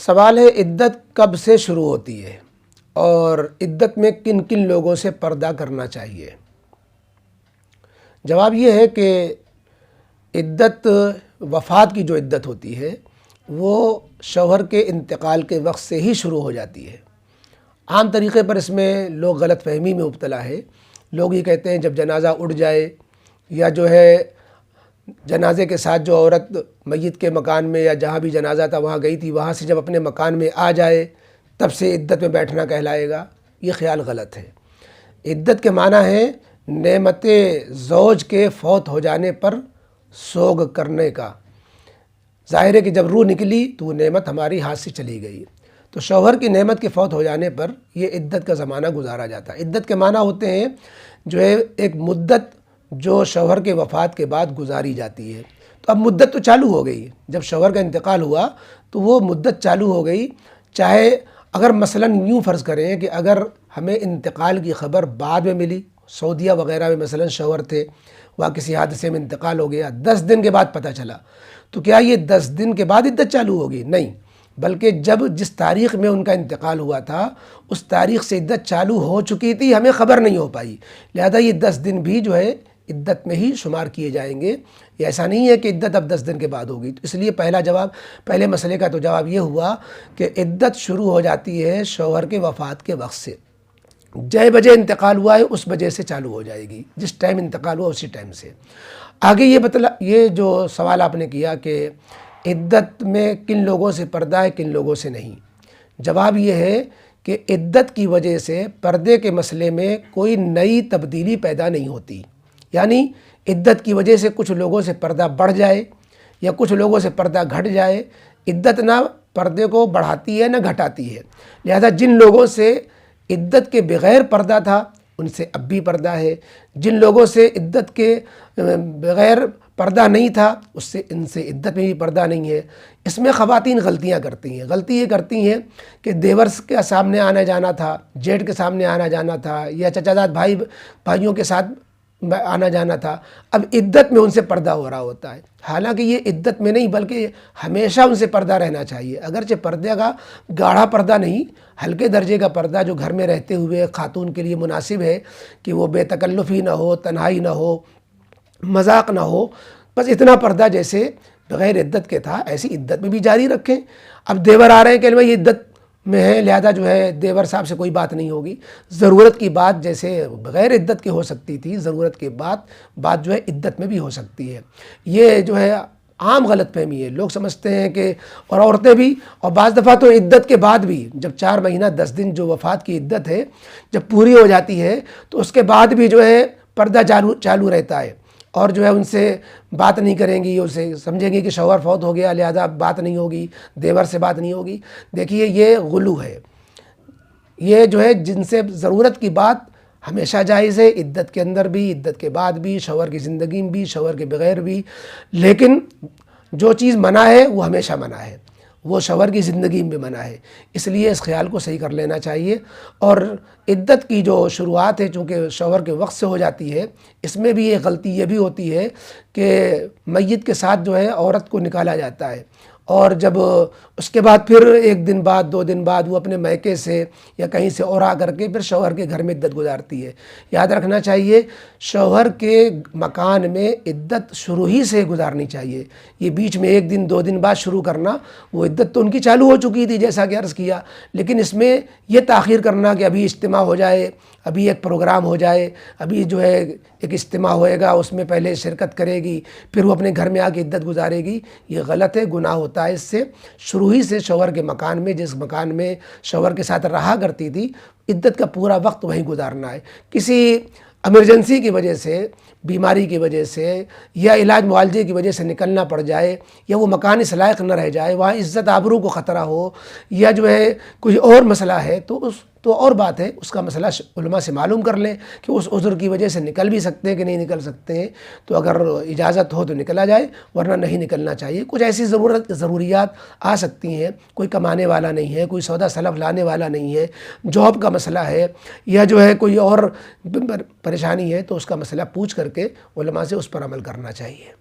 سوال ہے عدت کب سے شروع ہوتی ہے اور عدت میں کن کن لوگوں سے پردہ کرنا چاہیے؟ جواب یہ ہے کہ عدت وفات کی جو عدت ہوتی ہے وہ شوہر کے انتقال کے وقت سے ہی شروع ہو جاتی ہے۔ عام طریقے پر اس میں لوگ غلط فہمی میں مبتلا ہے۔ لوگ یہ کہتے ہیں جب جنازہ اٹھ جائے یا جو ہے جنازے کے ساتھ جو عورت میت کے مکان میں یا جہاں بھی جنازہ تھا وہاں گئی تھی، وہاں سے جب اپنے مکان میں آ جائے تب سے عدت میں بیٹھنا کہلائے گا۔ یہ خیال غلط ہے۔ عدت کے معنی ہے نعمت زوج کے فوت ہو جانے پر سوگ کرنے کا۔ ظاہر ہے کہ جب روح نکلی تو وہ نعمت ہماری ہاتھ سے چلی گئی، تو شوہر کی نعمت کے فوت ہو جانے پر یہ عدت کا زمانہ گزارا جاتا ہے۔ عدت کے معنی ہوتے ہیں جو ہے ایک مدت جو شوہر کے وفات کے بعد گزاری جاتی ہے۔ تو اب مدت تو چالو ہو گئی، جب شوہر کا انتقال ہوا تو وہ مدت چالو ہو گئی۔ چاہے اگر مثلاً یوں فرض کریں کہ اگر ہمیں انتقال کی خبر بعد میں ملی، سعودیہ وغیرہ میں مثلاً شوہر تھے، وہاں کسی حادثے میں انتقال ہو گیا، 10 دن کے بعد پتہ چلا، تو کیا یہ 10 دن کے بعد عدت چالو ہوگی؟ نہیں، بلکہ جس تاریخ میں ان کا انتقال ہوا تھا اس تاریخ سے عدت چالو ہو چکی تھی، ہمیں خبر نہیں ہو پائی، لہذا یہ 10 دن بھی جو ہے عدت میں ہی شمار کیے جائیں گے۔ یہ ایسا نہیں ہے کہ عدت اب 10 دن کے بعد ہوگی۔ تو اس لیے پہلے مسئلے کا تو جواب یہ ہوا کہ عدت شروع ہو جاتی ہے شوہر کے وفات کے وقت سے۔ جے بجے انتقال ہوا ہے اس بجے سے چالو ہو جائے گی، جس ٹائم انتقال ہوا اسی ٹائم سے۔ آگے یہ جو سوال آپ نے کیا کہ عدت میں کن لوگوں سے پردہ ہے کن لوگوں سے نہیں، جواب یہ ہے کہ عدت کی وجہ سے پردے کے مسئلے میں کوئی نئی تبدیلی پیدا نہیں ہوتی۔ یعنی عدت کی وجہ سے کچھ لوگوں سے پردہ بڑھ جائے یا کچھ لوگوں سے پردہ گھٹ جائے، عدت نہ پردے کو بڑھاتی ہے نہ گھٹاتی ہے۔ لہذا جن لوگوں سے عدت کے بغیر پردہ تھا ان سے اب بھی پردہ ہے، جن لوگوں سے عدت کے بغیر پردہ نہیں تھا ان سے عدت میں بھی پردہ نہیں ہے۔ اس میں خواتین غلطیاں کرتی ہیں۔ غلطی یہ کرتی ہیں کہ دیور کے سامنے آنا جانا تھا، جیٹھ کے سامنے آنا جانا تھا، یا چچا زاد بھائیوں کے ساتھ آنا جانا تھا، اب عدت میں ان سے پردہ ہو رہا ہوتا ہے۔ حالانکہ یہ عدت میں نہیں بلکہ ہمیشہ ان سے پردہ رہنا چاہیے۔ اگرچہ پردے کا گاڑھا پردہ نہیں، ہلکے درجے کا پردہ جو گھر میں رہتے ہوئے خاتون کے لیے مناسب ہے کہ وہ بے تکلفی نہ ہو، تنہائی نہ ہو، مذاق نہ ہو، بس اتنا پردہ جیسے بغیر عدت کے تھا ایسی عدت میں بھی جاری رکھیں۔ اب دیور آ رہے ہیں کہ یہ عدت میں ہے، لہذا جو ہے دیور صاحب سے کوئی بات نہیں ہوگی۔ ضرورت کی بات جیسے بغیر عدت کے ہو سکتی تھی، ضرورت کے بات جو ہے عدت میں بھی ہو سکتی ہے۔ یہ جو ہے عام غلط فہمی ہے۔ لوگ سمجھتے ہیں کہ اور عورتیں بھی، اور بعض دفعہ تو عدت کے بعد بھی جب 4 مہینہ 10 دن جو وفات کی عدت ہے جب پوری ہو جاتی ہے تو اس کے بعد بھی جو ہے پردہ چالو رہتا ہے، اور جو ہے ان سے بات نہیں کریں گی، اسے سمجھیں گی کہ شوہر فوت ہو گیا لہذا بات نہیں ہوگی، دیور سے بات نہیں ہوگی۔ دیکھیے یہ غلو ہے۔ یہ جو ہے جن سے ضرورت کی بات ہمیشہ جائز ہے، عدت کے اندر بھی، عدت کے بعد بھی، شوہر کی زندگی میں بھی، شوہر کے بغیر بھی، لیکن جو چیز منع ہے وہ ہمیشہ منع ہے، وہ شوہر کی زندگی میں منع ہے۔ اس لیے اس خیال کو صحیح کر لینا چاہیے۔ اور عدت کی جو شروعات ہے چونکہ شوہر کے وقت سے ہو جاتی ہے، اس میں بھی ایک غلطی یہ بھی ہوتی ہے کہ میت کے ساتھ جو ہے عورت کو نکالا جاتا ہے، اور جب اس کے بعد پھر 1 دن بعد 2 دن بعد وہ اپنے میکے سے یا کہیں سے اور آ کر کے پھر شوہر کے گھر میں عدت گزارتی ہے۔ یاد رکھنا چاہیے شوہر کے مکان میں عدت شروع ہی سے گزارنی چاہیے۔ یہ بیچ میں 1 دن 2 دن بعد شروع کرنا، وہ عدت تو ان کی چالو ہو چکی تھی جیسا کہ عرض کیا، لیکن اس میں یہ تاخیر کرنا کہ ابھی اجتماع ہو جائے، ابھی ایک پروگرام ہو جائے، ابھی جو ہے ایک اجتماع ہوئے گا اس میں پہلے شرکت کرے گی پھر وہ اپنے گھر میں آ کے عدت گزارے گی، یہ غلط ہے، گناہ ہوتا ہے۔ اس سے شروع ہی سے شوہر کے مکان میں، جس مکان میں شوہر کے ساتھ رہا کرتی تھی، عدت کا پورا وقت وہیں گزارنا ہے۔ کسی ایمرجنسی کی وجہ سے، بیماری کی وجہ سے یا علاج معالجے کی وجہ سے نکلنا پڑ جائے، یا وہ مکان اس لائق نہ رہ جائے، وہاں عزت آبرو کو خطرہ ہو، یا جو ہے کوئی اور مسئلہ ہے تو اور بات ہے، اس کا مسئلہ علماء سے معلوم کر لیں کہ اس عذر کی وجہ سے نکل بھی سکتے ہیں کہ نہیں نکل سکتے ہیں، تو اگر اجازت ہو تو نکلا جائے ورنہ نہیں نکلنا چاہیے۔ کچھ ایسی ضروریات آ سکتی ہیں، کوئی کمانے والا نہیں ہے، کوئی سودا سلف لانے والا نہیں ہے، جاب کا مسئلہ ہے، یا جو ہے کوئی اور پریشانی ہے، تو اس کا مسئلہ پوچھ کر کے علماء سے اس پر عمل کرنا چاہیے۔